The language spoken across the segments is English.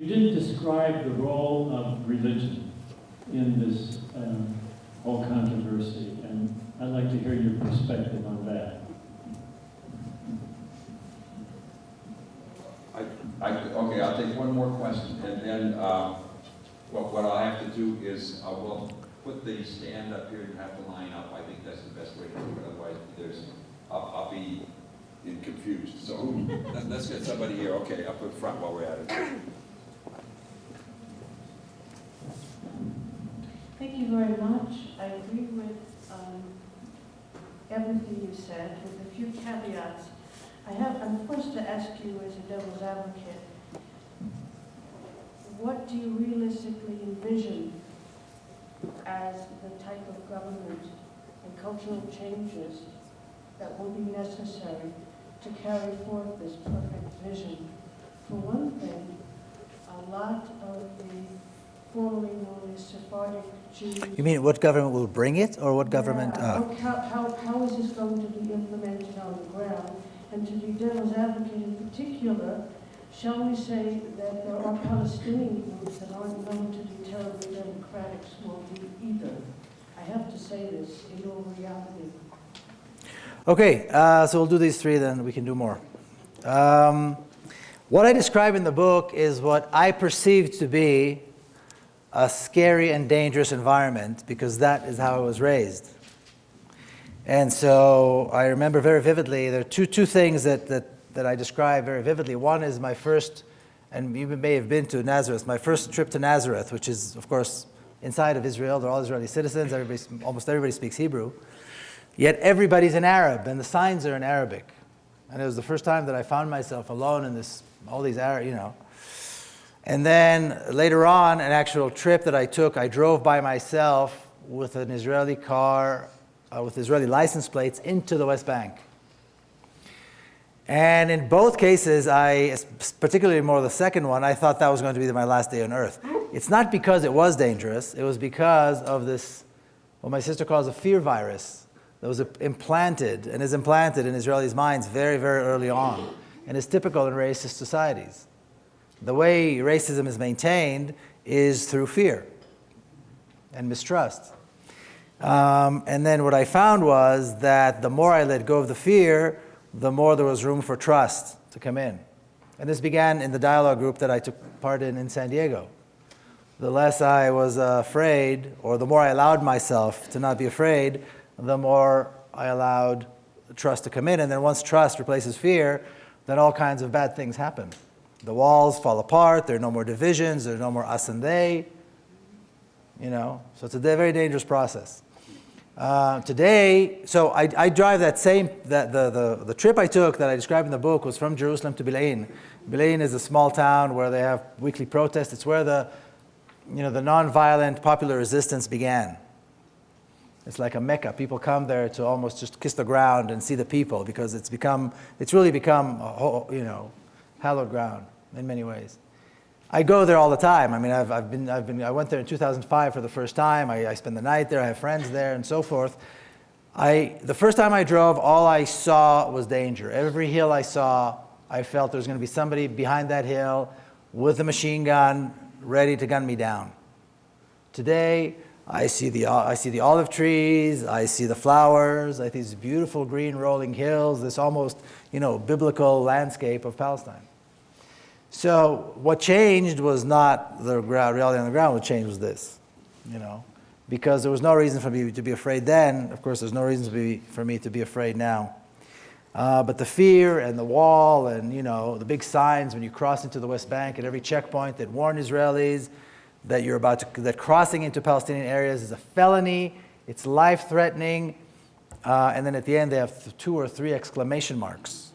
You didn't describe the role of religion in this whole controversy, and I'd like to hear your perspective on that. Okay, I'll take one more question, and then what I'll have to do is I will put the stand up here. You have to line up. I think that's the best way to do it. Otherwise, I'll be confused. So let's get somebody here. Okay, up in front while we're at it. Thank you very much. I agree with everything you said, with a few caveats. I'm forced to ask you as a devil's advocate, what do you realistically envision as the type of government and cultural changes that will be necessary to carry forth this perfect vision? For one thing, a lot of the formerly known as Sephardic Jews... You mean what government will bring it, or what government... How is this going to be implemented on the ground? And to be devil's advocate in particular, shall we say that there are Palestinian groups that aren't known to be terribly democratic, small d either? I have to say this in all reality. Okay, so we'll do these three, then we can do more. What I describe in the book is what I perceive to be a scary and dangerous environment, because that is how I was raised. And so I remember very vividly, there are two things that I describe very vividly. One is my first, and you may have been to Nazareth, my first trip to Nazareth, which is, of course, inside of Israel. They're all Israeli citizens. Almost everybody speaks Hebrew. Yet everybody's in Arab, and the signs are in Arabic. And it was the first time that I found myself alone in all these Arab, And then later on, an actual trip that I took, I drove by myself with an Israeli car, with Israeli license plates into the West Bank. And in both cases, particularly more the second one, I thought that was going to be my last day on earth. It's not because it was dangerous, it was because of this, what my sister calls a fear virus, that was implanted and is implanted in Israelis' minds very, very early on, and is typical in racist societies. The way racism is maintained is through fear and mistrust. And then what I found was that the more I let go of the fear, the more there was room for trust to come in. And this began in the dialogue group that I took part in San Diego. The less I was afraid, or the more I allowed myself to not be afraid, the more I allowed trust to come in. And then once trust replaces fear, then all kinds of bad things happen. The walls fall apart, there are no more divisions, there are no more us and they. So it's a very dangerous process. Today, so I drive the trip I took that I described in the book was from Jerusalem to Bilein. Bilein is a small town where they have weekly protests. It's where the nonviolent popular resistance began. It's like a Mecca. People come there to almost just kiss the ground and see the people, because it's really become hallowed ground in many ways. I go there all the time. I mean, I went there in 2005 for the first time. I spend the night there. I have friends there and so forth. The first time I drove, all I saw was danger. Every hill I saw, I felt there was going to be somebody behind that hill with a machine gun ready to gun me down. Today, I see the olive trees. I see the flowers. I see these beautiful green rolling hills. This almost, biblical landscape of Palestine. So what changed was not the reality on the ground. What changed was this, because there was no reason for me to be afraid then. Of course, there's no reason for me to be afraid now. But the fear and the wall and the big signs when you cross into the West Bank at every checkpoint that warn Israelis that that crossing into Palestinian areas is a felony, it's life-threatening, and then at the end they have 2 or 3 exclamation marks.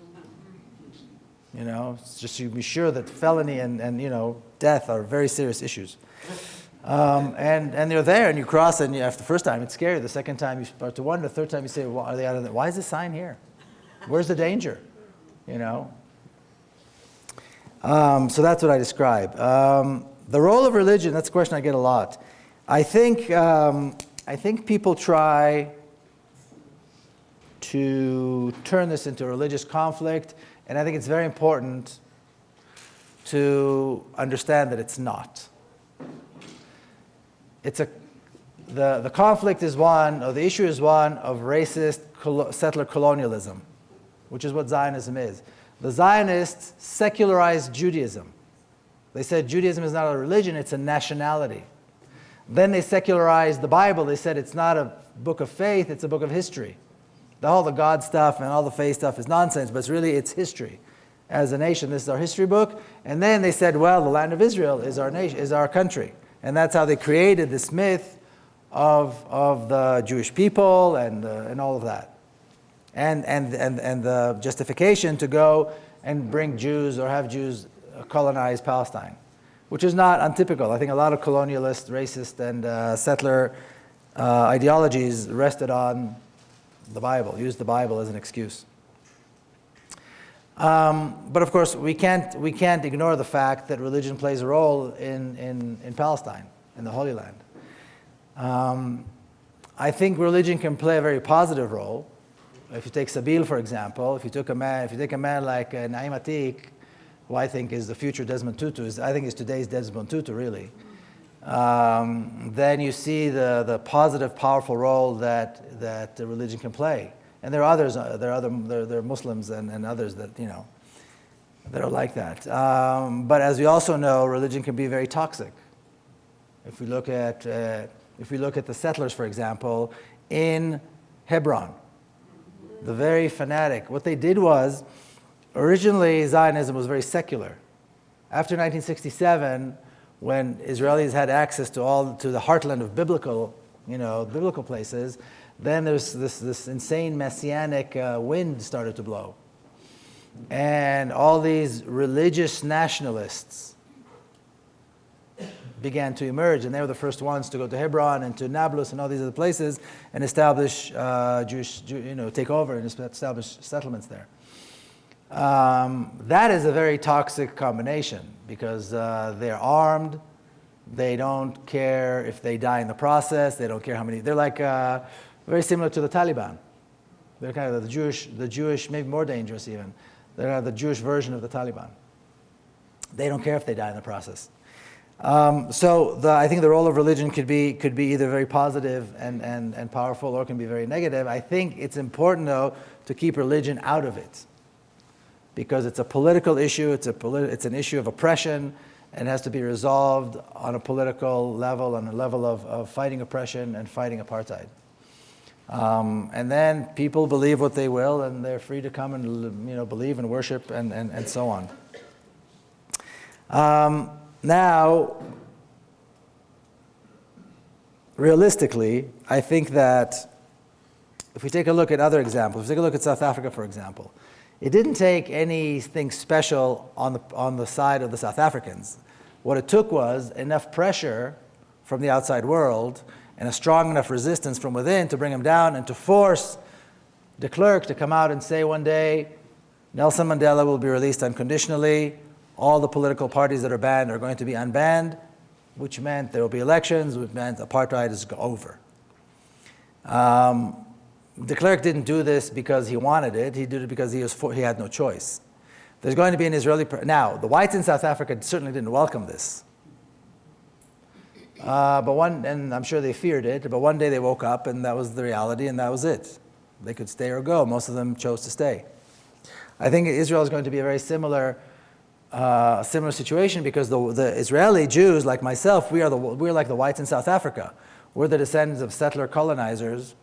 It's just to be sure that felony and death are very serious issues. And you're there and you cross, and after the first time it's scary. The second time you start to wonder. The third time you say, well, are they out of why is this sign here? Where's the danger? So that's what I describe. The role of religion, that's a question I get a lot. I think people try to turn this into a religious conflict, and I think it's very important to understand that it's not. The conflict is one, or the issue is one of racist settler colonialism, which is what Zionism is. The Zionists secularized Judaism. They said Judaism is not a religion, it's a nationality. Then they secularized the Bible. They said it's not a book of faith, it's a book of history. All the God stuff and all the faith stuff is nonsense, but it's history. As a nation, this is our history book. And then they said, well, the land of Israel is our nation, is our country. And that's how they created this myth of the Jewish people and all of that. And the justification to go and bring Jews or have Jews colonize Palestine, which is not untypical. I think a lot of colonialist, racist, and settler ideologies rested on the Bible, used the Bible as an excuse. But of course, we can't ignore the fact that religion plays a role in Palestine, in the Holy Land. I think religion can play a very positive role. If you take Sabeel, for example, if you take a man like Naim Atik, who I think is the future Desmond Tutu, I think is today's Desmond Tutu, really. Then you see the positive, powerful role that religion can play. And there are others. There are Muslims and others that that are like that. But as we also know, religion can be very toxic. If we look at the settlers, for example, in Hebron, the very fanatic. What they did was, originally Zionism was very secular. After 1967, when Israelis had access to the heartland of biblical places, then there's this insane messianic wind started to blow. And all these religious nationalists began to emerge, and they were the first ones to go to Hebron and to Nablus and all these other places and establish take over and establish settlements there. That is a very toxic combination because they're armed. They don't care if they die in the process. They don't care how many. They're like very similar to the Taliban. They're kind of the Jewish, maybe more dangerous even. They're the Jewish version of the Taliban. They don't care if they die in the process. I think the role of religion could be either very positive and powerful, or it can be very negative. I think it's important, though, to keep religion out of it, because it's a political issue. It's an issue of oppression, and has to be resolved on a political level, on a level of fighting oppression and fighting apartheid. And then people believe what they will, and they're free to come and believe and worship and so on. Now, realistically, I think that if we take a look at other examples, if we take a look at South Africa, for example, it didn't take anything special on the side of the South Africans. What it took was enough pressure from the outside world and a strong enough resistance from within to bring them down and to force de Klerk to come out and say one day, Nelson Mandela will be released unconditionally. All the political parties that are banned are going to be unbanned, which meant there will be elections, which meant apartheid is over. De Klerk didn't do this because he wanted it. He did it because he had no choice. There's going to be an Israeli... Now, the whites in South Africa certainly didn't welcome this. And I'm sure they feared it, but one day they woke up and that was the reality and that was it. They could stay or go. Most of them chose to stay. I think Israel is going to be a very similar situation because the Israeli Jews, like myself, we're like the whites in South Africa. We're the descendants of settler colonizers,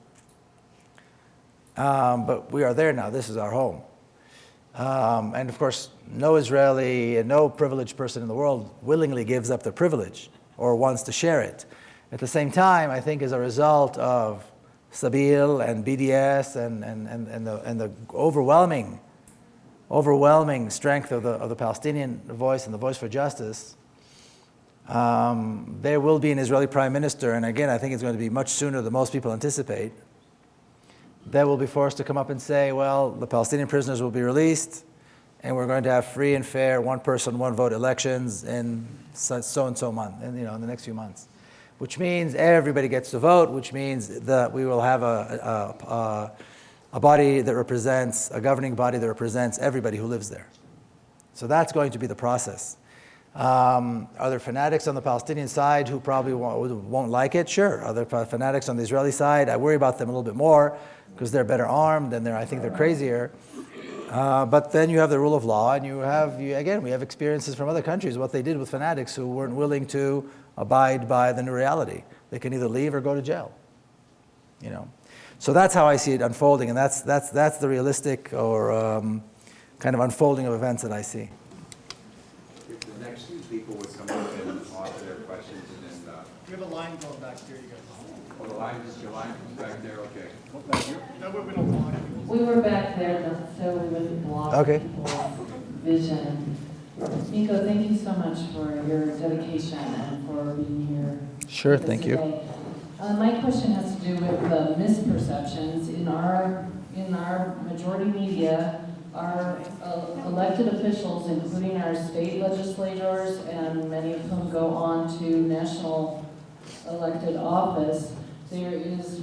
but we are there now. This is our home. And of course, no Israeli and no privileged person in the world willingly gives up their privilege or wants to share it. At the same time, I think as a result of Sabeel and BDS and the overwhelming strength of the Palestinian voice and the voice for justice, there will be an Israeli prime minister, and again, I think it's going to be much sooner than most people anticipate, that will be forced to come up and say, well, the Palestinian prisoners will be released, and we're going to have free and fair one-person, one-vote elections in so-and-so month, in the next few months. Which means everybody gets to vote, which means that we will have a body that represents, a governing body that represents everybody who lives there. So that's going to be the process. Are there fanatics on the Palestinian side who probably won't like it? Sure. Are there fanatics on the Israeli side? I worry about them a little bit more because they're better armed and I think they're crazier. But then you have the rule of law, and we have experiences from other countries, what they did with fanatics who weren't willing to abide by the new reality. They can either leave or go to jail. So that's how I see it unfolding, and that's the realistic or kind of unfolding of events that I see. If the next few people would come up and offer their questions, and then We have a line going back here, you guys. oh, your line is back there. Okay. That way we don't block it. We were back there, so we wouldn't block Okay. people's vision. Miko, thank you so much for your dedication and for being here. Sure, with us thank you. today. My question has to do with the misperceptions in our majority media. Our elected officials, including our state legislators, and many of whom go on to national elected office, there is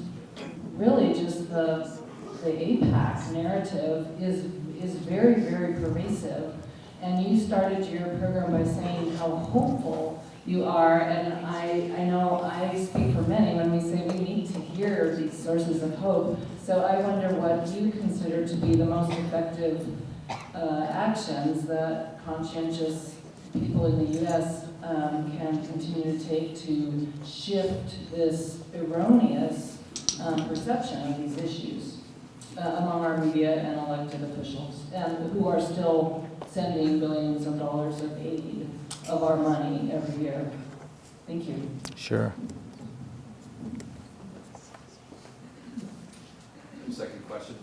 really just the AIPAC narrative is very, very pervasive. And you started your program by saying how hopeful you are, and I know I speak for many when we say we need to hear these sources of hope. So I wonder what you consider to be the most effective actions that conscientious people in the U.S. Can continue to take to shift this erroneous perception of these issues among our media and elected officials, and who are still sending billions of dollars of aid of our money every year. Thank you. Sure. Second question.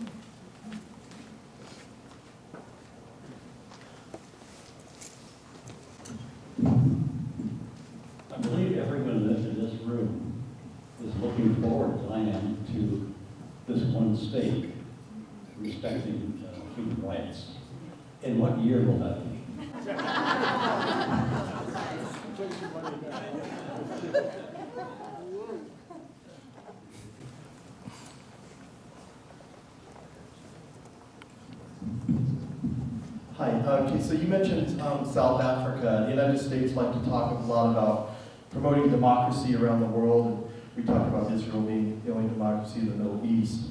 I believe everyone that's in this room is looking forward, as I am, to this one state respecting human rights. In what year will that be? Hi, okay, so you mentioned South Africa. The United States like to talk a lot about promoting democracy around the world, and we talk about Israel being the only democracy in the Middle East.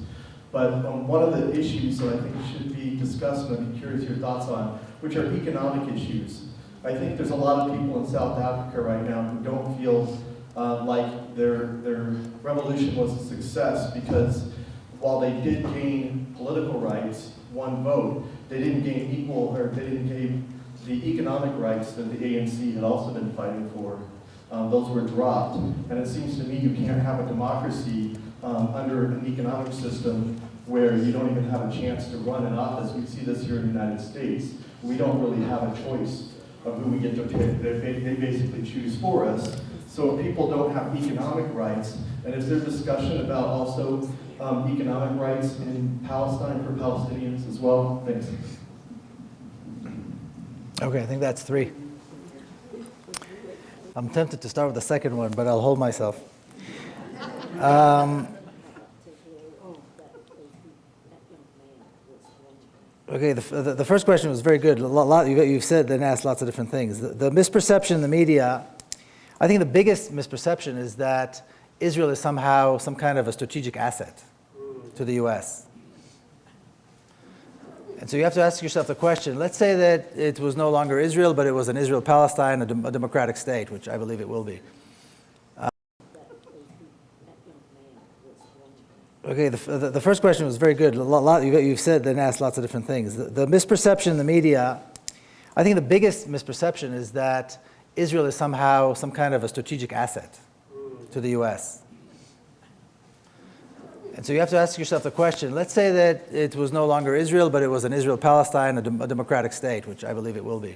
But one of the issues that I think should be discussed, and I'd be curious your thoughts on, which are economic issues. I think there's a lot of people in South Africa right now who don't feel like their revolution was a success, because while they did gain political rights, one vote, they didn't gain the economic rights that the ANC had also been fighting for. Those were dropped. And it seems to me you can't have a democracy under an economic system where you don't even have a chance to run an office. We see this here in the United States. We don't really have a choice of who we get to pick. They basically choose for us. So if people don't have economic rights, and is there discussion about also economic rights in Palestine for Palestinians as well? Thanks. Okay, I think that's 3. I'm tempted to start with the second one, but I'll hold myself. Okay, the first question was very good. You've said and asked lots of different things. The misperception in the media, I think the biggest misperception is that Israel is somehow some kind of a strategic asset to the U.S. And so you have to ask yourself the question, let's say that it was no longer Israel, but it was an Israel-Palestine, a democratic state, which I believe it will be. Okay, the first question was very good. You've said and asked lots of different things. The misperception in the media, I think the biggest misperception is that Israel is somehow some kind of a strategic asset to the U.S. And so you have to ask yourself the question, let's say that it was no longer Israel, but it was an Israel-Palestine, a democratic state, which I believe it will be.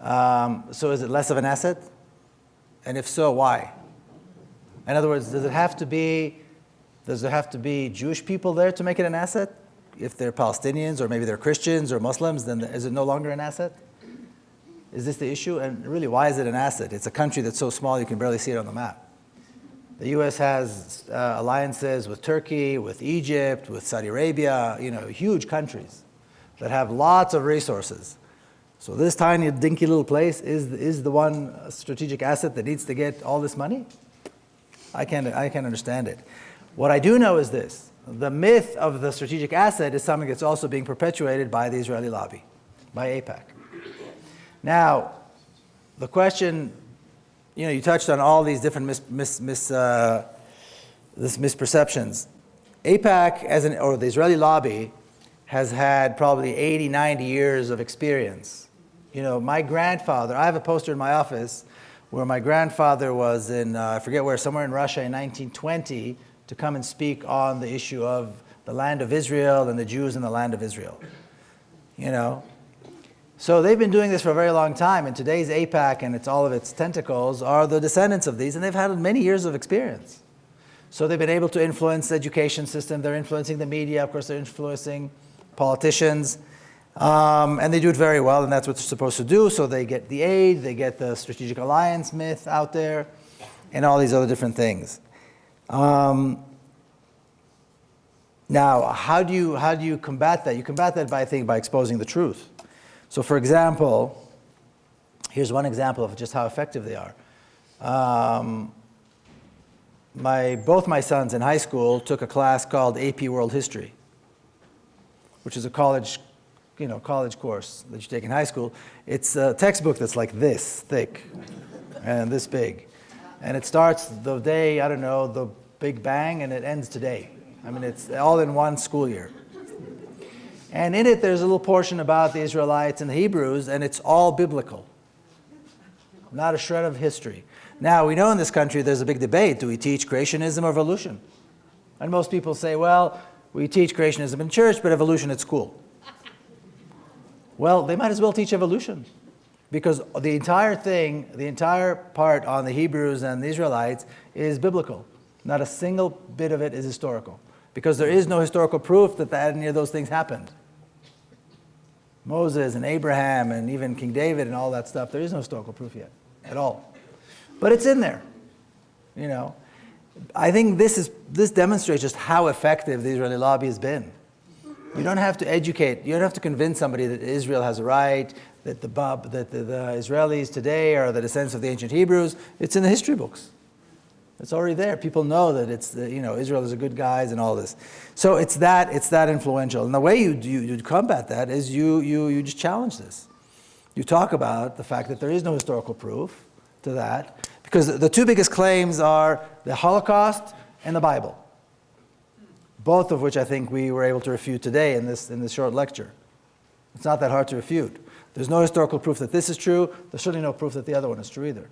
So is it less of an asset? And if so, why? In other words, does there have to be Jewish people there to make it an asset? If they're Palestinians, or maybe they're Christians or Muslims, then is it no longer an asset? Is this the issue? And really, why is it an asset? It's a country that's so small you can barely see it on the map. The U.S. has alliances with Turkey, with Egypt, with Saudi Arabia, huge countries that have lots of resources. So this tiny, dinky little place is the one strategic asset that needs to get all this money? I can't understand it. What I do know is this. The myth of the strategic asset is something that's also being perpetuated by the Israeli lobby, by AIPAC. Now, the question, you touched on all these different misperceptions. AIPAC, or the Israeli lobby, has had probably 80, 90 years of experience. My grandfather, I have a poster in my office where my grandfather was in, I forget where, somewhere in Russia in 1920 to come and speak on the issue of the land of Israel and the Jews in the land of Israel. So they've been doing this for a very long time, and today's AIPAC and all of its tentacles are the descendants of these, and they've had many years of experience. So they've been able to influence the education system, they're influencing the media, of course they're influencing politicians, and they do it very well, and that's what they're supposed to do. So they get the aid, they get the strategic alliance myth out there, and all these other different things. Now, how do you combat that? You combat that by exposing the truth. So, for example, here's one example of just how effective they are. Both my sons in high school took a class called AP World History, which is a college course that you take in high school. It's a textbook that's like this thick and this big. And it starts the day, the Big Bang, and it ends today. It's all in one school year. And in it, there's a little portion about the Israelites and the Hebrews, and it's all biblical. Not a shred of history. Now, we know in this country there's a big debate. Do we teach creationism or evolution? And most people say, well, we teach creationism in church, but evolution at school. Well, they might as well teach evolution. Because the entire part on the Hebrews and the Israelites is biblical. Not a single bit of it is historical. Because there is no historical proof that any of those things happened. Moses and Abraham and even King David and all that stuff, there is no historical proof yet, at all. But it's in there, I think this demonstrates just how effective the Israeli lobby has been. You don't have to educate, you don't have to convince somebody that Israel has a right, that the Israelis today are the descendants of the ancient Hebrews. It's in the history books. It's already there. People know that Israel is a good guys and all this. So it's that influential. And the way you combat that is you just challenge this. You talk about the fact that there is no historical proof to that, because the two biggest claims are the Holocaust and the Bible, both of which I think we were able to refute today in this short lecture. It's not that hard to refute. There's no historical proof that this is true. There's certainly no proof that the other one is true either.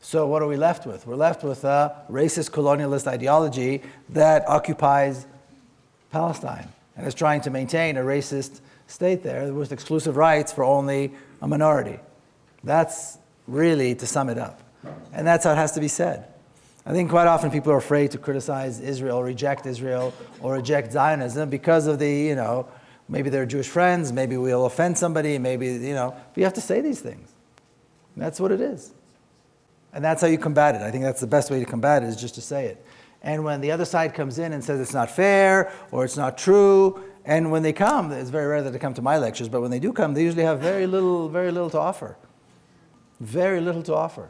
So what are we left with? We're left with a racist colonialist ideology that occupies Palestine and is trying to maintain a racist state there with exclusive rights for only a minority. That's really, to sum it up. And that's how it has to be said. I think quite often people are afraid to criticize Israel, or reject Zionism because of maybe they're Jewish friends, maybe we'll offend somebody, but you have to say these things. And that's what it is. And that's how you combat it. I think that's the best way to combat it, is just to say it. And when the other side comes in and says it's not fair or it's not true, and when they come, it's very rare that they come to my lectures, but when they do come, they usually have very little to offer. Very little to offer.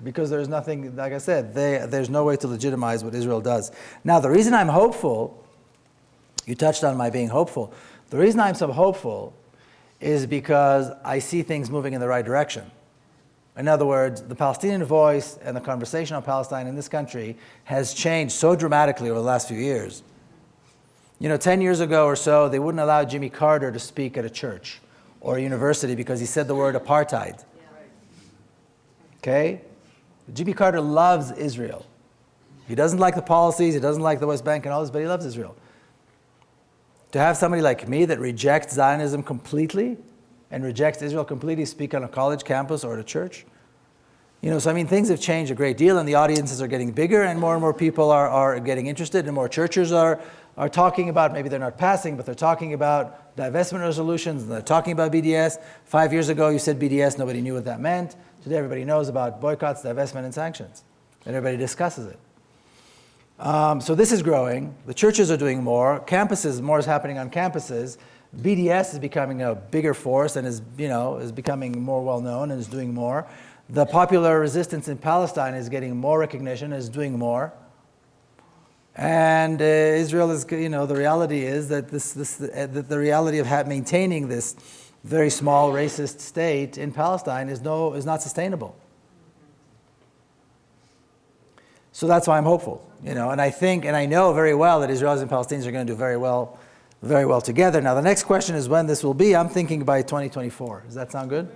Because there's nothing, like I said, there's no way to legitimize what Israel does. Now, the reason I'm hopeful, you touched on my being hopeful, the reason I'm so hopeful is because I see things moving in the right direction. In other words, the Palestinian voice and the conversation on Palestine in this country has changed so dramatically over the last few years. 10 years ago or so, they wouldn't allow Jimmy Carter to speak at a church or a university because he said the word apartheid. Okay? Jimmy Carter loves Israel. He doesn't like the policies, he doesn't like the West Bank and all this, but he loves Israel. To have somebody like me that rejects Zionism completely and rejects Israel completely speak on a college campus or at a church. Things have changed a great deal, and the audiences are getting bigger, and more people are getting interested, and more churches are talking about, maybe they're not passing, but they're talking about divestment resolutions, and they're talking about BDS. 5 years ago, you said BDS, nobody knew what that meant. Today, everybody knows about boycotts, divestment, and sanctions, and everybody discusses it. So this is growing. The churches are doing more. More is happening on campuses. BDS is becoming a bigger force and is becoming more well-known and is doing more. The popular resistance in Palestine is getting more recognition, is doing more. And Israel is, the reality is that that the reality of maintaining this very small racist state in Palestine is not sustainable. So that's why I'm hopeful, and I think, and I know very well that Israelis and Palestinians are going to do very well together. Now the next question is when this will be. I'm thinking by 2024. Does that sound good?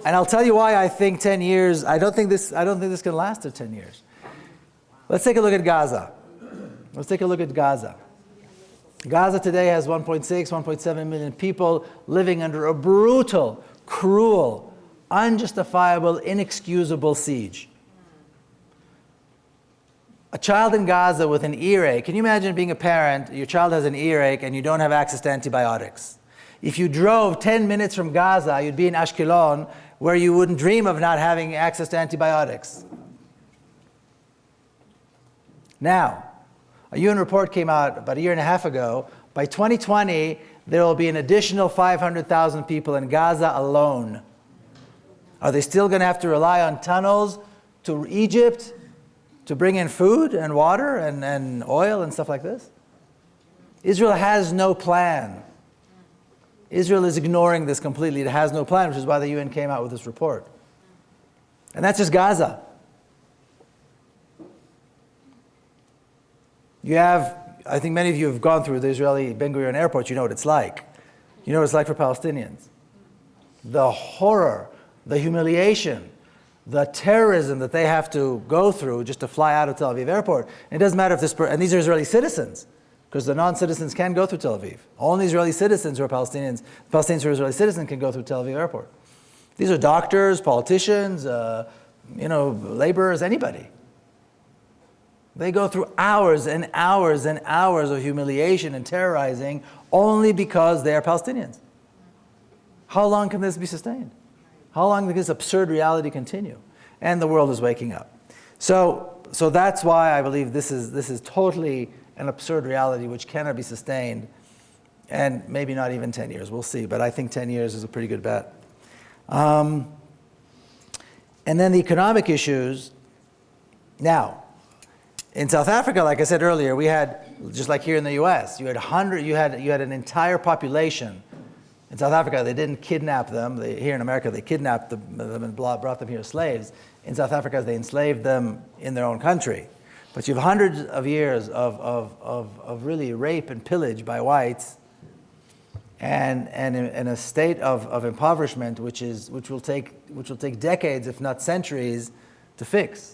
And I'll tell you why I think 10 years. I don't think this can last to 10 years. Let's take a look at Gaza. Gaza today has 1.6, 1.7 million people living under a brutal, cruel, unjustifiable, inexcusable siege. A child in Gaza with an earache. Can you imagine being a parent, your child has an earache and you don't have access to antibiotics? If you drove 10 minutes from Gaza, you'd be in Ashkelon, where you wouldn't dream of not having access to antibiotics. Now, a UN report came out about a year and a half ago. By 2020, there will be an additional 500,000 people in Gaza alone. Are they still going to have to rely on tunnels to Egypt to bring in food and water and oil and stuff like this? Israel has no plan. Israel is ignoring this completely. It has no plan, which is why the UN came out with this report. And that's just Gaza. You have, I think many of you have gone through the Israeli Ben Gurion airport. You know what it's like. You know what it's like for Palestinians. The horror, the humiliation, the terrorism that they have to go through just to fly out of Tel Aviv airport. And it doesn't matter if and these are Israeli citizens, because the non-citizens can go through Tel Aviv. Only Israeli citizens who are Palestinians who are Israeli citizens can go through Tel Aviv airport. These are doctors, politicians, laborers, anybody. They go through hours and hours and hours of humiliation and terrorizing only because they are Palestinians. How long can this be sustained? How long can this absurd reality continue? And the world is waking up. So that's why I believe this is totally an absurd reality which cannot be sustained, and maybe not even 10 years. We'll see, but I think 10 years is a pretty good bet. And then the economic issues. Now, in South Africa, like I said earlier, we had, just like here in the U.S., you had an entire population. In South Africa, they didn't kidnap them. Here in America, they kidnapped them and brought them here as slaves. In South Africa, they enslaved them in their own country. But you have hundreds of years of really rape and pillage by whites, and in a state of impoverishment, which will take decades, if not centuries, to fix.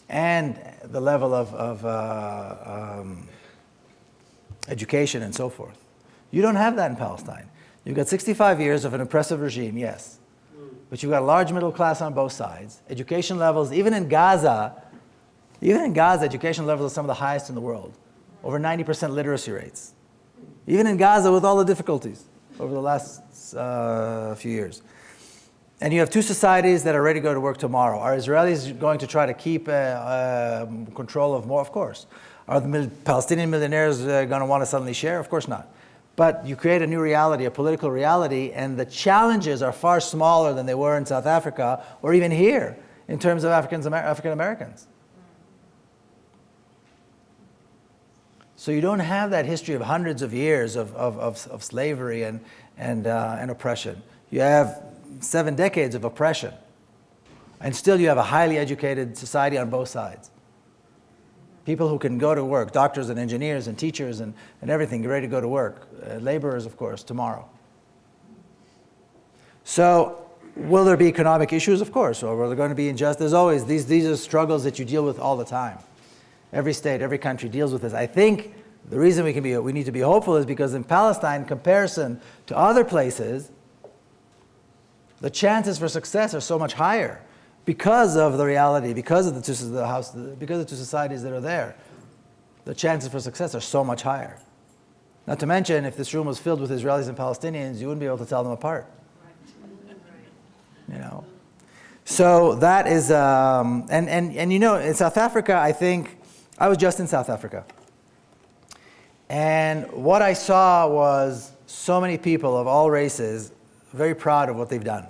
And the level of education and so forth. You don't have that in Palestine. You've got 65 years of an oppressive regime, yes. But you've got a large middle class on both sides. Education levels, even in Gaza, education levels are some of the highest in the world. Over 90% literacy rates. Even in Gaza with all the difficulties over the last few years. And you have two societies that are ready to go to work tomorrow. Are Israelis going to try to keep control of more? Of course. Are the Palestinian millionaires going to want to suddenly share? Of course not. But you create a new reality, a political reality, and the challenges are far smaller than they were in South Africa or even here in terms of African Americans. So you don't have that history of hundreds of years of slavery and oppression. You have 7 decades of oppression. And still you have a highly educated society on both sides. People who can go to work, doctors and engineers and teachers and everything, get ready to go to work. Laborers, of course, tomorrow. So will there be economic issues? Of course. Or are there going to be injustice? There's always, these are struggles that you deal with all the time. Every state, every country deals with this. I think the reason we need to be hopeful is because in Palestine, in comparison to other places, the chances for success are so much higher because of the reality, because of the two societies that are there. The chances for success are so much higher. Not to mention, if this room was filled with Israelis and Palestinians, you wouldn't be able to tell them apart. So that is, and you know, in South Africa, I think, I was just in South Africa. And what I saw was so many people of all races very proud of what they've done.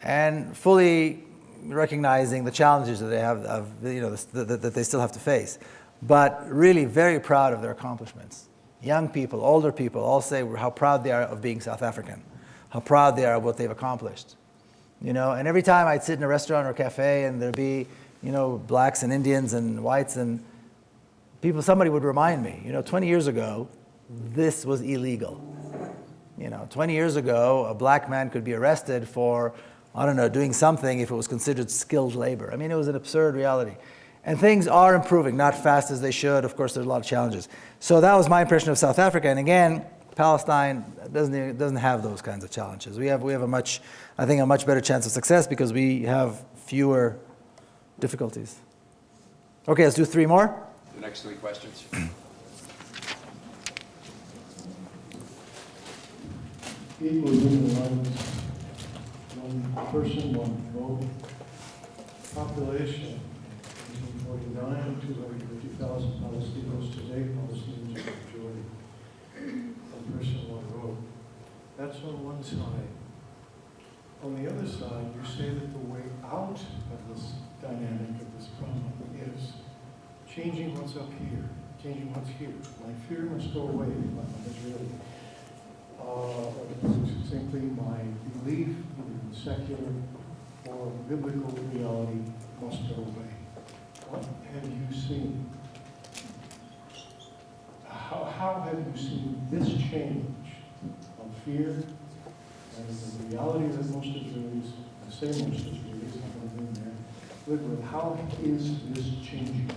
And fully recognizing the challenges that they have, that they still have to face. But really very proud of their accomplishments. Young people, older people, all say how proud they are of being South African. How proud they are of what they've accomplished. And every time I'd sit in a restaurant or a cafe and there'd be, blacks and Indians and whites and somebody would remind me, 20 years ago, this was illegal. 20 years ago, a black man could be arrested for, doing something if it was considered skilled labor. I mean, it was an absurd reality. And things are improving, not fast as they should. Of course, there's a lot of challenges. So that was my impression of South Africa. And again, Palestine doesn't have those kinds of challenges. We have a much better chance of success because we have fewer difficulties. Okay, let's do 3 more. The next 3 questions. Equal human rights, one person, one vote. Population, 1949, 250,000 Palestinians today. Palestinians are the majority. One person, one vote. That's on one side. On the other side, you say that the way out of this dynamic, of this problem, is changing what's up here, changing what's here. My fear must go away if I'm Israeli. Simply my belief in secular or biblical reality must go away. What have you seen? How have you seen this change of fear and the reality that most Israelis, I say most Israelis, I've never been there, live with? How is this changing?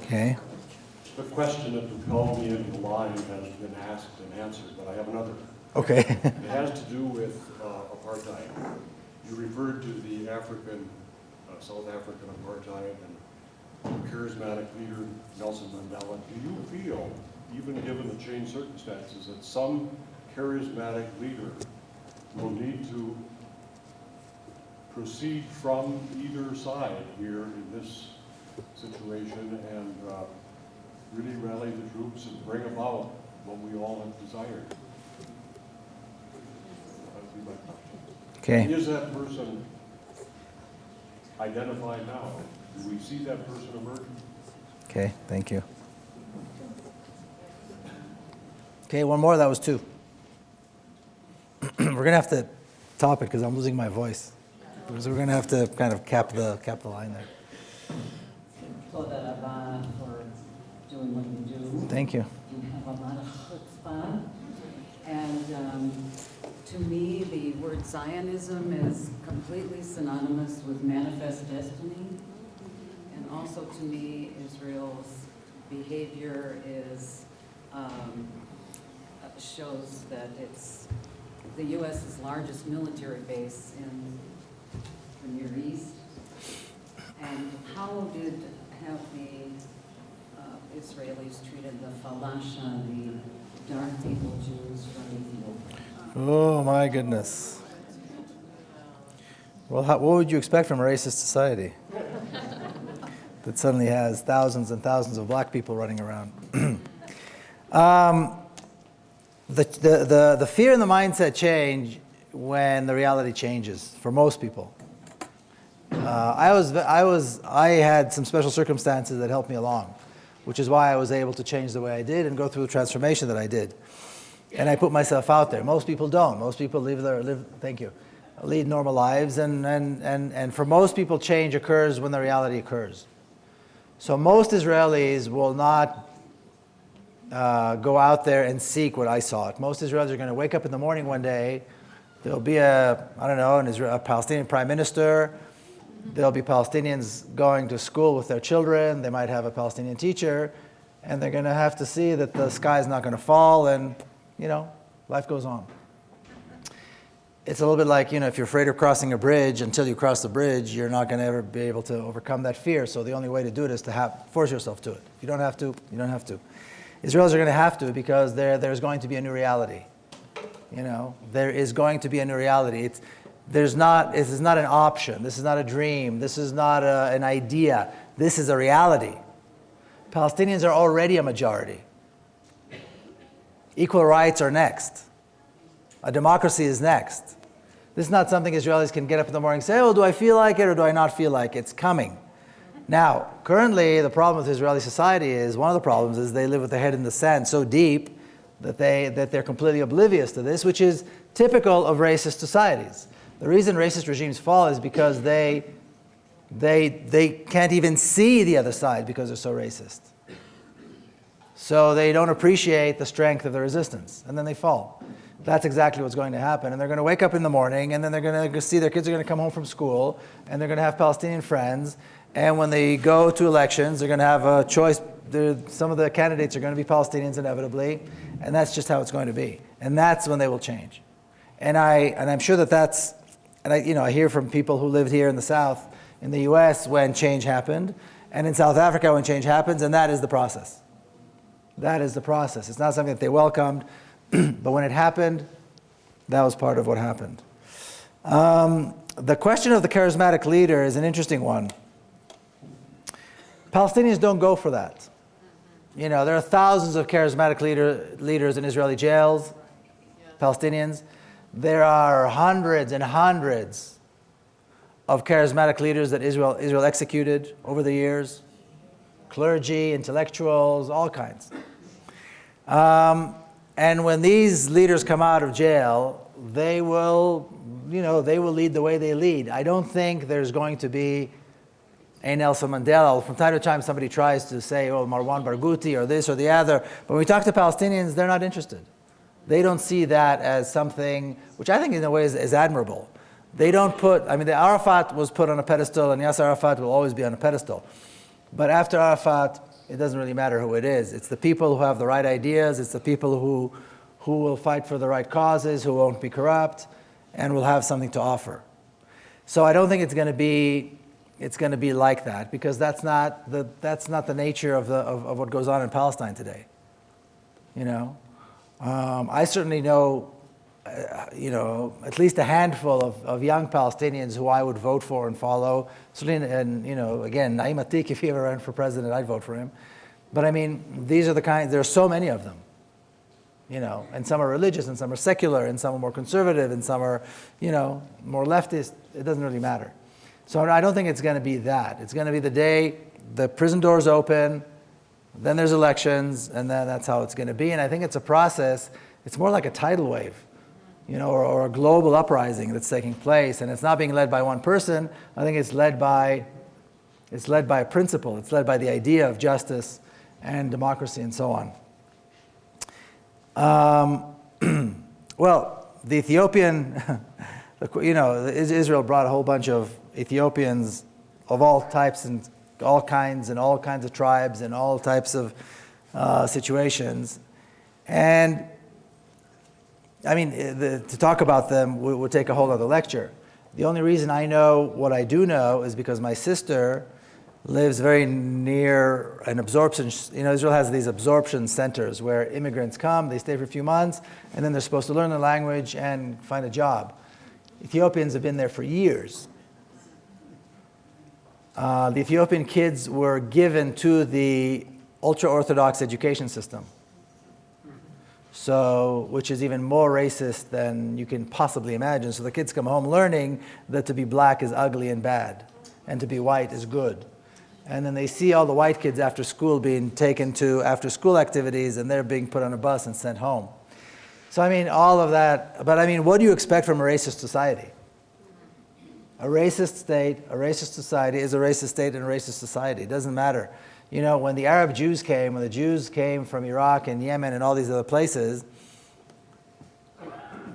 Okay. The question that propelled me into the line has been asked and answered, but I have another. Okay. It has to do with apartheid. You referred to the South African apartheid and charismatic leader Nelson Mandela. Do you feel, even given the changed circumstances, that some charismatic leader will need to proceed from either side here in this situation and really rally the troops and bring about what we all have desired? That would be my question. Okay. Is that person identified now? Do we see that person emerging? Okay, thank you. Okay, one more. That was 2. We're going to have to top it because I'm losing my voice. So we're going to have to kind of cap the line there. For doing what you do. Thank you. You have a lot of chutzpah. And to me, the word Zionism is completely synonymous with manifest destiny. And also to me, Israel's behavior shows that it's the U.S.'s largest military base in the Near East. And how have the Israelis treated the Falasha, the dark people Jews from Ethiopia? Oh my goodness. Well, what would you expect from a racist society that suddenly has thousands and thousands of black people running around? The fear and the mindset change when the reality changes for most people. I had some special circumstances that helped me along, which is why I was able to change the way I did and go through the transformation that I did. And I put myself out there. Most people don't. Most people lead normal lives, and for most people, change occurs when the reality occurs. So most Israelis will not go out there and seek what I sought. Most Israelis are going to wake up in the morning one day. There'll be a Palestinian prime minister. There'll be Palestinians going to school with their children. They might have a Palestinian teacher, and they're going to have to see that the sky is not going to fall, and life goes on. it's a little bit like, if you're afraid of crossing a bridge, until you cross the bridge, you're not going to ever be able to overcome that fear. So the only way to do it is to force yourself to it. If you don't have to, you don't have to. Israelis are going to have to, because there's going to be a new reality. There is going to be a new reality. This is not an option. This is not a dream. This is not an idea. This is a reality. Palestinians are already a majority. Equal rights are next. A democracy is next. This is not something Israelis can get up in the morning and say, do I feel like it or do I not feel like it? It's coming. Now, currently, the problem with Israeli society is, one of the problems is they live with their head in the sand so deep that they're completely oblivious to this, which is typical of racist societies. The reason racist regimes fall is because they can't even see the other side because they're so racist. So they don't appreciate the strength of the resistance, and then they fall. That's exactly what's going to happen. And they're going to wake up in the morning, and then they're going to see their kids are going to come home from school, and they're going to have Palestinian friends. And when they go to elections, they're going to have a choice. Some of the candidates are going to be Palestinians inevitably, and that's just how it's going to be. And that's when they will change. And I'm sure I hear from people who lived here in the South, in the U.S. when change happened, and in South Africa when change happens, and that is the process. That is the process. It's not something that they welcomed. But when it happened, that was part of what happened. The question of the charismatic leader is an interesting one. Palestinians don't go for that. There are thousands of charismatic leaders in Israeli jails, Palestinians. There are hundreds and hundreds of charismatic leaders that Israel executed over the years. Clergy, intellectuals, all kinds. And when these leaders come out of jail, they will lead the way they lead. I don't think there's going to be a Nelson Mandela. From time to time, somebody tries to say, Marwan Barghouti or this or the other. But when we talk to Palestinians, they're not interested. They don't see that as something, which I think in a way is admirable. They don't the Arafat was put on a pedestal, and Yasser Arafat will always be on a pedestal. But after Arafat, it doesn't really matter who it is. It's the people who have the right ideas. It's the people who will fight for the right causes, who won't be corrupt, and will have something to offer. So I don't think it's going to be like that, because that's not the nature of what goes on in Palestine today. I certainly know, at least a handful of young Palestinians who I would vote for and follow. Certainly, and again, Naim Atik, if he ever ran for president, I'd vote for him. But these are the kinds. There are so many of them. And some are religious, and some are secular, and some are more conservative, and some are, more leftist. It doesn't really matter. So I don't think it's going to be that. It's going to be the day the prison doors open, then there's elections, and then that's how it's going to be. And I think it's a process. It's more like a tidal wave, or a global uprising that's taking place, and it's not being led by one person. I think it's led by a principle. It's led by the idea of justice and democracy and so on. Well, the Ethiopian, Israel brought a whole bunch of Ethiopians of all types and all kinds of tribes and all types of situations. And to talk about them would take a whole other lecture. The only reason I know what I do know is because my sister lives very near an absorption. Israel has these absorption centers where immigrants come, they stay for a few months, and then they're supposed to learn the language and find a job. Ethiopians have been there for years. The Ethiopian kids were given to the ultra-Orthodox education system, which is even more racist than you can possibly imagine. So the kids come home learning that to be black is ugly and bad, and to be white is good. And then they see all the white kids after school being taken to after-school activities, and they're being put on a bus and sent home. So all of that. But what do you expect from a racist society? A racist state, a racist society is a racist state and a racist society. It doesn't matter. When the Arab Jews came, when the Jews came from Iraq and Yemen and all these other places,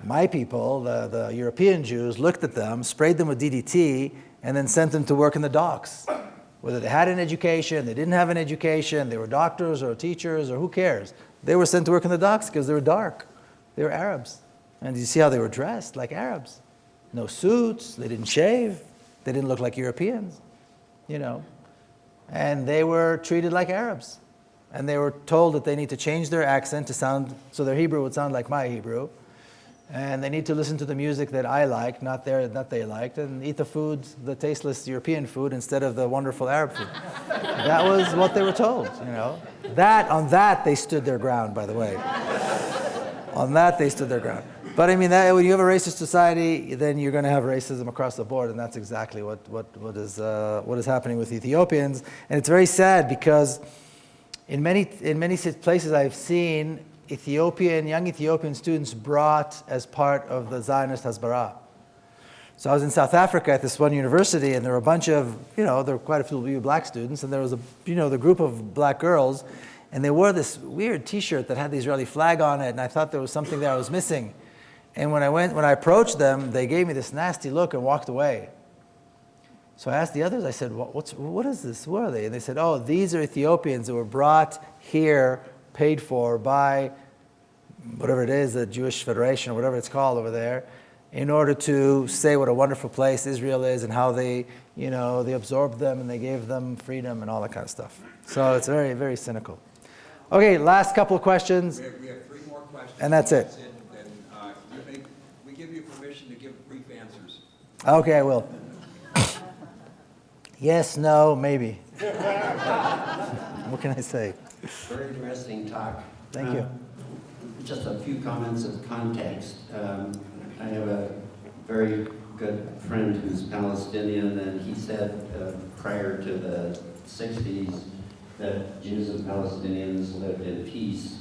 my people, the European Jews, looked at them, sprayed them with DDT, and then sent them to work in the docks. Whether they had an education, they didn't have an education, they were doctors or teachers or who cares. They were sent to work in the docks because they were dark. They were Arabs. And you see how they were dressed? Like Arabs. No suits, they didn't shave, they didn't look like Europeans, you know. And they were treated like Arabs. And they were told that they need to change their accent to sound, so their Hebrew would sound like my Hebrew. And they need to listen to the music that I liked, not they liked, and eat the food, the tasteless European food, instead of the wonderful Arab food. That was what they were told, you know. On that, they stood their ground, by the way. On that, they stood their ground. But I mean, when you have a racist society, then you're going to have racism across the board, and that's exactly what is happening with Ethiopians. And it's very sad because in many places I've seen young Ethiopian students brought as part of the Zionist Hasbara. So I was in South Africa at this one university, and there were a bunch of, there were quite a few black students, and there was the group of black girls, and they wore this weird T-shirt that had the Israeli flag on it, and I thought there was something there I was missing. And when I approached them, they gave me this nasty look and walked away. So I asked the others, I said, what is this? Who are they? And they said, oh, these are Ethiopians that were brought here, paid for by whatever it is, the Jewish Federation or whatever it's called over there, in order to say what a wonderful place Israel is and how they absorbed them and they gave them freedom and all that kind of stuff. So it's very, very cynical. Okay, last couple of questions. We have 3 more questions. And that's it. And we give you permission to give brief answers. Okay, I will. Yes, no, maybe. What can I say? Very interesting talk. Thank you. Just a few comments of context. I have a very good friend who's Palestinian, and he said prior to the 60s that Jews and Palestinians lived in peace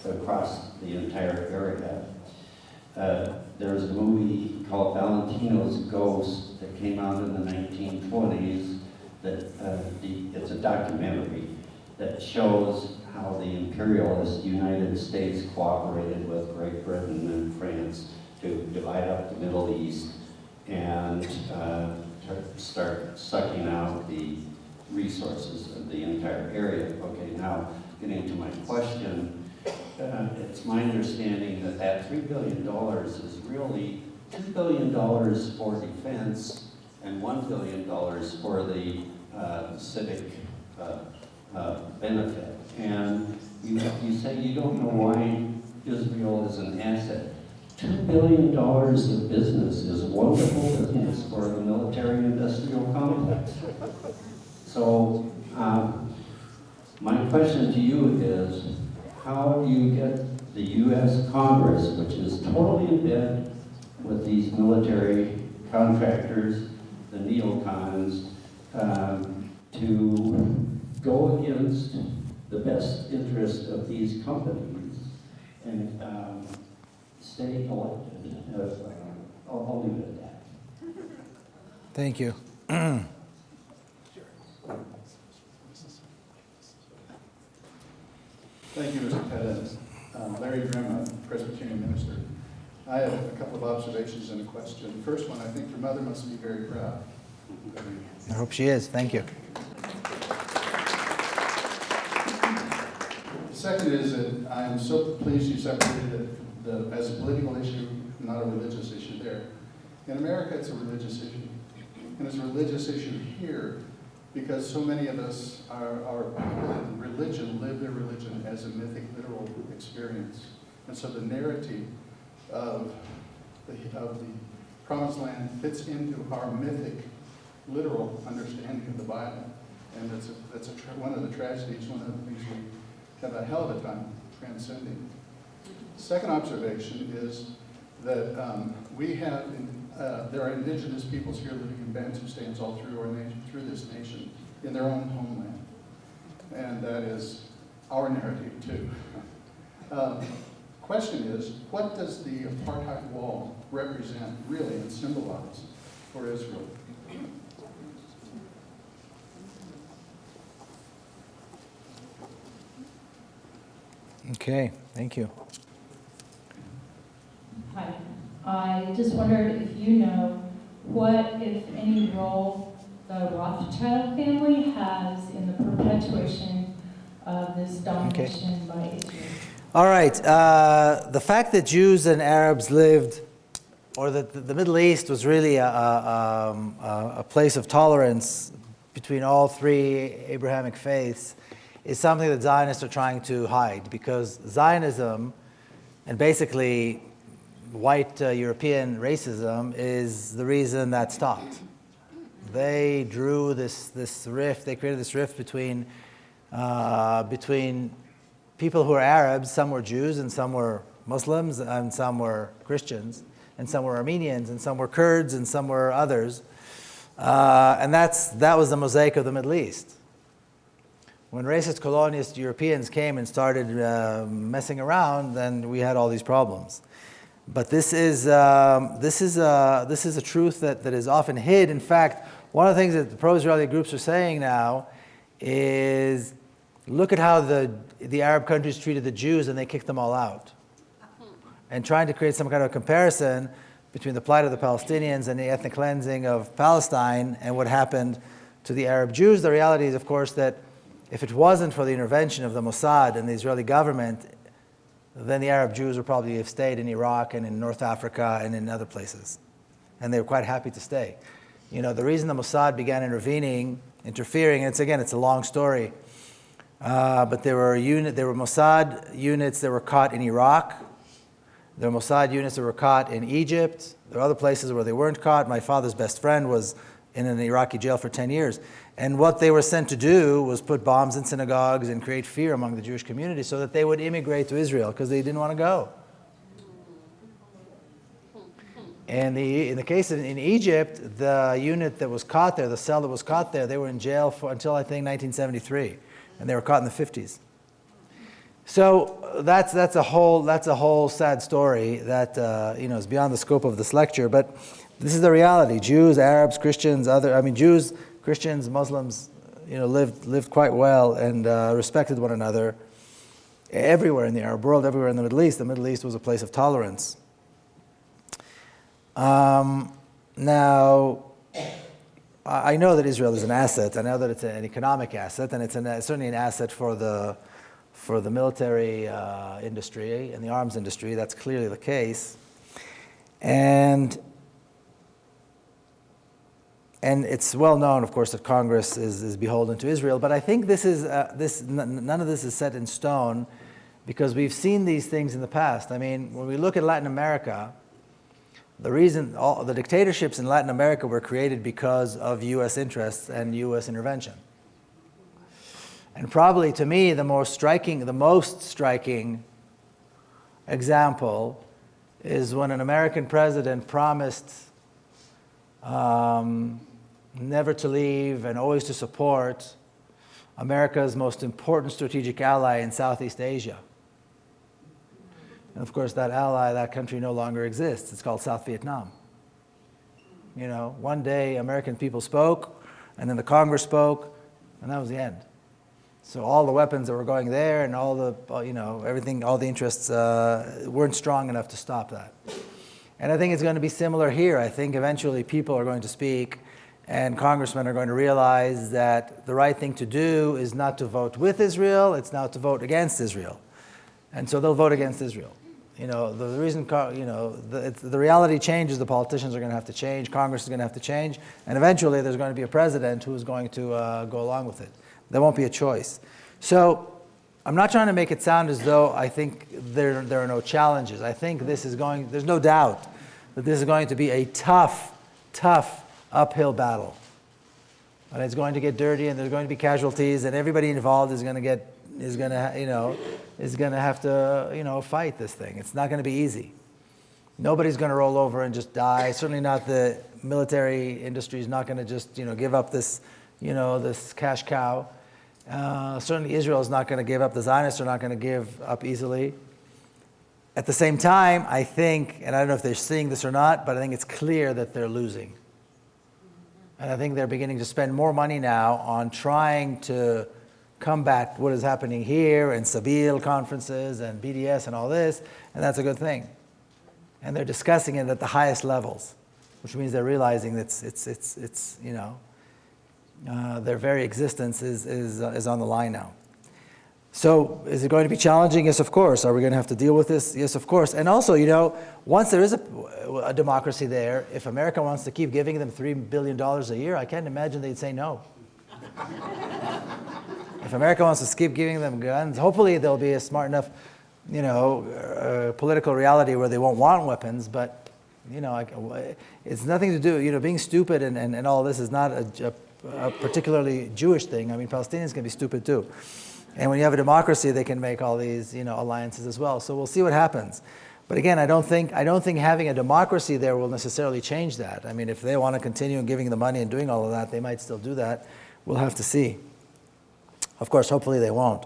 across the entire area. There was a movie called Valentino's Ghost that came out in the 1920s. It's a documentary that shows how the imperialist United States cooperated with Great Britain and France to divide up the Middle East and start sucking out the resources of the entire area. Okay, now getting to my question, it's my understanding that $3 billion is really $2 billion for defense and $1 billion for the civic benefit. And you say you don't know why Israel is an asset. $2 billion of business is wonderful business for the military-industrial complex. So my question to you is, how do you get the U.S. Congress, which is totally in bed with these military contractors, the neocons, to go against the best interest of these companies and stay elected? I'll leave it at that. Thank you. Thank you, Mr. Peled. Larry Grimm, a Presbyterian minister. I have a couple of observations and a question. The first one, I think your mother must be very proud. I hope she is. Thank you. The second is that I am so pleased you separated it as a political issue, not a religious issue there. In America, it's a religious issue. And it's a religious issue here because so many of us are people in religion, live their religion as a mythic, literal experience. And so the narrative of the Promised Land fits into our mythic, literal understanding of the Bible. And that's one of the tragedies, one of the things we have a hell of a time transcending. Second observation is that there are indigenous peoples here living in Bantu-stans all through this nation in their own homeland. And that is our narrative too. Question is, what does the apartheid wall represent really and symbolize for Israel? Okay, thank you. Hi. I just wondered if you know what, if any, role the Rothschild family has in the perpetuation of this domination by Israel. All right. The fact that Jews and Arabs lived, or that the Middle East was really a place of tolerance between all three Abrahamic faiths, is something that Zionists are trying to hide, because Zionism and basically white European racism is the reason that stopped. They drew this rift, they created this rift between people who are Arabs. Some were Jews and some were Muslims and some were Christians and some were Armenians and some were Kurds and some were others. And that was the mosaic of the Middle East. When racist colonialist Europeans came and started messing around, then we had all these problems. But this is a truth that is often hid. In fact, one of the things that the pro-Israeli groups are saying now is, look at how the Arab countries treated the Jews and they kicked them all out. And trying to create some kind of comparison between the plight of the Palestinians and the ethnic cleansing of Palestine and what happened to the Arab Jews. The reality is, of course, that if it wasn't for the intervention of the Mossad and the Israeli government, then the Arab Jews would probably have stayed in Iraq and in North Africa and in other places. And they were quite happy to stay. You know, the reason the Mossad began interfering, and it's a long story, but there were Mossad units that were caught in Iraq. There were Mossad units that were caught in Egypt. There were other places where they weren't caught. My father's best friend was in an Iraqi jail for 10 years. And what they were sent to do was put bombs in synagogues and create fear among the Jewish community so that they would immigrate to Israel because they didn't want to go. And in the case in Egypt, the unit that was caught there, the cell that was caught there, they were in jail until I think 1973, and they were caught in the 50s. So that's a whole sad story that is beyond the scope of this lecture. But this is the reality. Jews, Arabs, Christians, Jews, Christians, Muslims, lived quite well and respected one another everywhere in the Arab world, everywhere in the Middle East. The Middle East was a place of tolerance. Now, I know that Israel is an asset. I know that it's an economic asset, and it's certainly an asset for the military industry and the arms industry. That's clearly the case. And it's well known, of course, that Congress is beholden to Israel. But I think none of this is set in stone, because we've seen these things in the past. I mean, when we look at Latin America, the reason all the dictatorships in Latin America were created because of U.S. interests and U.S. intervention. And probably, to me, the most striking example is when an American president promised never to leave and always to support America's most important strategic ally in Southeast Asia. And of course, that country no longer exists. It's called South Vietnam. One day American people spoke, and then the Congress spoke, and that was the end. So all the weapons that were going there and all the, everything, all the interests weren't strong enough to stop that. And I think it's going to be similar here. I think eventually people are going to speak, and congressmen are going to realize that the right thing to do is not to vote with Israel, it's now to vote against Israel. And so they'll vote against Israel. The reason, the reality changes, the politicians are going to have to change, Congress is going to have to change, and eventually there's going to be a president who is going to go along with it. There won't be a choice. So I'm not trying to make it sound as though I think there are no challenges. I think there's no doubt that this is going to be a tough uphill battle. And it's going to get dirty, and there's going to be casualties, and everybody involved is going to have to fight this thing. It's not going to be easy. Nobody's going to roll over and just die. Certainly not the military industry is not going to just give up this this cash cow. Certainly Israel is not going to give up. The Zionists are not going to give up easily. At the same time, I think, and I don't know if they're seeing this or not, but I think it's clear that they're losing. And I think they're beginning to spend more money now on trying to combat what is happening here and Sabeel conferences and BDS and all this, and that's a good thing. And they're discussing it at the highest levels, which means they're realizing that their very existence is on the line now. So is it going to be challenging? Yes, of course. Are we going to have to deal with this? Yes, of course. And also, once there is a democracy there, if America wants to keep giving them $3 billion a year, I can't imagine they'd say no. If America wants to keep giving them guns, hopefully there'll be a smart enough, political reality where they won't want weapons, but, it's nothing to do, being stupid and all this is not a particularly Jewish thing. I mean, Palestinians can be stupid too. And when you have a democracy, they can make all these, alliances as well. So we'll see what happens. But again, I don't think having a democracy there will necessarily change that. I mean, if they want to continue giving the money and doing all of that, they might still do that. We'll have to see. Of course, hopefully they won't.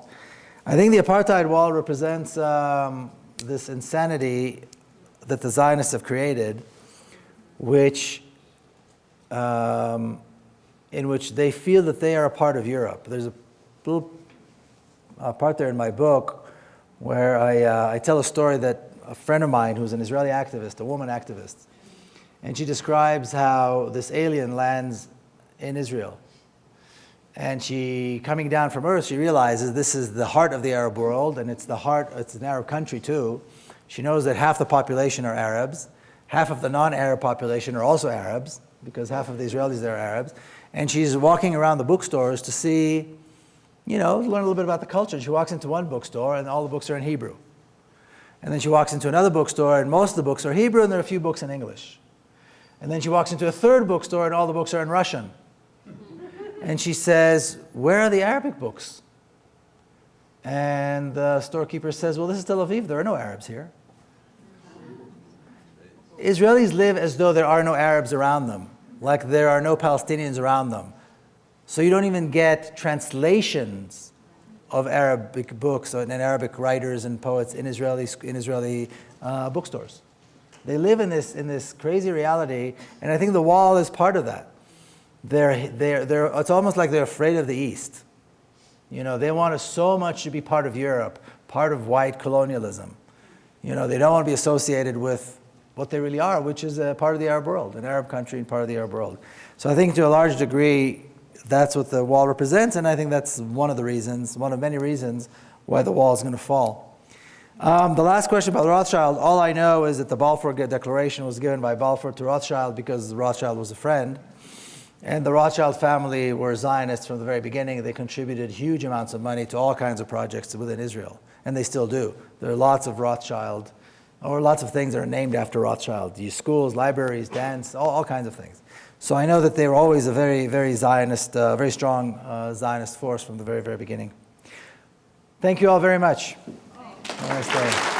I think the apartheid wall represents this insanity that the Zionists have created, in which they feel that they are a part of Europe. There's a little part there in my book where I tell a story that a friend of mine who's an Israeli activist, a woman activist, and she describes how this alien lands in Israel. And coming down from Earth, she realizes this is the heart of the Arab world, and it's an Arab country too. She knows that half the population are Arabs, half of the non-Arab population are also Arabs, because half of the Israelis are Arabs. And she's walking around the bookstores to see, learn a little bit about the culture. She walks into one bookstore, and all the books are in Hebrew. And then she walks into another bookstore, and most of the books are Hebrew, and there are a few books in English. And then she walks into a third bookstore, and all the books are in Russian. And she says, "Where are the Arabic books?" And the storekeeper says, "Well, this is Tel Aviv. There are no Arabs here." Israelis live as though there are no Arabs around them, like there are no Palestinians around them. So you don't even get translations of Arabic books and Arabic writers and poets in Israeli bookstores. They live in this crazy reality, and I think the wall is part of that. It's almost like they're afraid of the East. They want us so much to be part of Europe, part of white colonialism. They don't want to be associated with what they really are, which is a part of the Arab world, an Arab country and part of the Arab world. So I think to a large degree, that's what the wall represents, and I think that's one of many reasons why the wall is going to fall. The last question about Rothschild, all I know is that the Balfour Declaration was given by Balfour to Rothschild because Rothschild was a friend. And the Rothschild family were Zionists from the very beginning. They contributed huge amounts of money to all kinds of projects within Israel, and they still do. There are lots of Rothschild, or lots of things that are named after Rothschild. Schools, libraries, dance, all kinds of things. So I know that they were always a very, very Zionist, very strong Zionist force from the very, very beginning. Thank you all very much. Have a nice day.